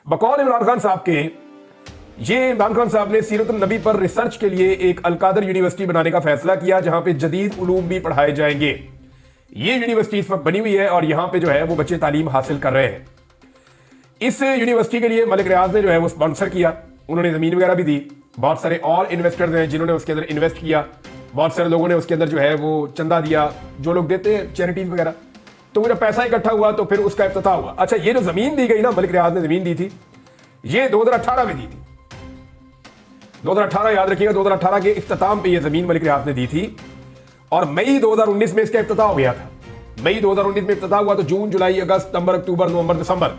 बकौल इमरान खान साहब के, ये इमरान खान साहब ने सीरत नबी पर रिसर्च के लिए एक अलकादर यूनिवर्सिटी बनाने का फैसला किया, जहां पे जदीद उलूम भी पढ़ाए जाएंगे। ये यूनिवर्सिटी इस वक्त बनी हुई है और यहां पे जो है वो बच्चे तालीम हासिल कर रहे हैं। इस यूनिवर्सिटी के लिए मलिक रियाज ने जो है वो स्पॉन्सर किया, उन्होंने जमीन वगैरह भी दी। बहुत सारे और इन्वेस्टर्स हैं जिन्होंने उसके अंदर इन्वेस्ट किया, बहुत सारे लोगों ने उसके अंदर जो है वो चंदा दिया, जो लोग देते हैं चैरिटीज वगैरह। तो वो जब पैसा इकट्ठा हुआ तो फिर उसका इफ्तिताह हुआ। अच्छा, ये जो जमीन दी गई ना, मलिक रियाज ने जमीन दी थी, ये 2018 में दी थी। 2018 याद रखिएगा, 2018 के इख्तिताम पे ये जमीन मलिक रियाज ने दी थी और मई 2019 में इसका इफ्तिताह हो गया था। मई 2019 में इफ्तिताह हुआ तो जून, जुलाई, अगस्त, सितंबर, अक्टूबर, नवंबर, दिसंबर,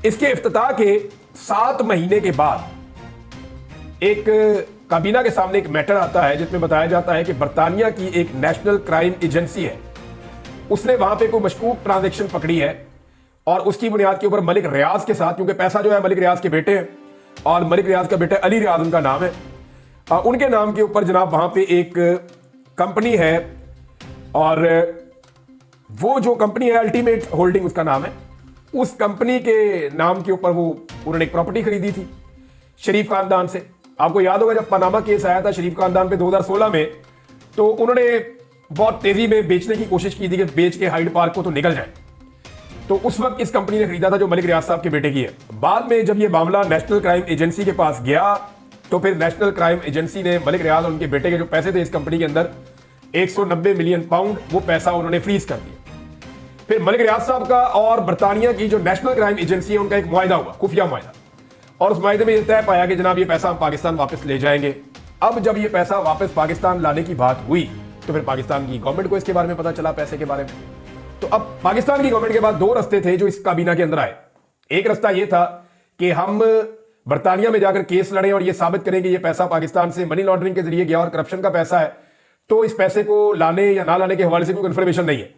इसके इफ्तिताह के 7 महीने के बाद एक काबीना के सामने एक मैटर आता है जिसमें बताया जाता है कि बरतानिया की एक नेशनल क्राइम एजेंसी है, उसने वहां पे कोई मशकूक ट्रांजैक्शन पकड़ी है और उसकी बुनियाद के ऊपर मलिक रियाज के साथ, क्योंकि पैसा जो है मलिक रियाज के बेटे हैं और मलिक रियाज का बेटा अली रियाज उनका नाम है, उनके नाम के ऊपर जनाब वहां पे एक कंपनी है और वो जो कंपनी है अल्टीमेट होल्डिंग उसका नाम है। उस कंपनी के नाम के ऊपर वो उन्होंने एक प्रॉपर्टी खरीदी थी शरीफ खानदान से। आपको याद होगा जब पनामा केस आया था शरीफ खानदान पे 2016 में, तो उन्होंने बहुत तेजी में बेचने की कोशिश की थी कि बेच के हाइड पार्क को तो निकल जाए। तो उस वक्त इस कंपनी ने खरीदा था जो मलिक रियाज साहब के बेटे की है। बाद में जब ये मामला नेशनल क्राइम एजेंसी के पास गया तो फिर नेशनल क्राइम एजेंसी ने मलिक रियाज और उनके बेटे के जो पैसे थे इस कंपनी के अंदर 190 मिलियन पाउंड, वो पैसा उन्होंने फ्रीज कर दिया। फिर मलिक रियाज साहब का और बरतानिया की जो नेशनल क्राइम एजेंसी है उनका एक मुआहिदा हुआ, खुफिया मुआहिदा, और उस मुआहिदे में यह तय पाया कि जनाब ये पैसा हम पाकिस्तान वापस ले जाएंगे। अब जब ये पैसा वापस पाकिस्तान लाने की बात हुई तो फिर पाकिस्तान की गवर्नमेंट को इसके बारे में पता चला, पैसे के बारे में। तो अब पाकिस्तान की गवर्नमेंट के पास 2 रास्ते थे जो इस काबीना के अंदर आए। एक रास्ता यह था कि हम बरतानिया में जाकर केस लड़ें और यह साबित करें कि यह पैसा पाकिस्तान से मनी लॉन्ड्रिंग के जरिए गया और करप्शन का पैसा है, तो इस पैसे को लाने या ना लाने के हवाले से कोई कंफर्मेशन नहीं है।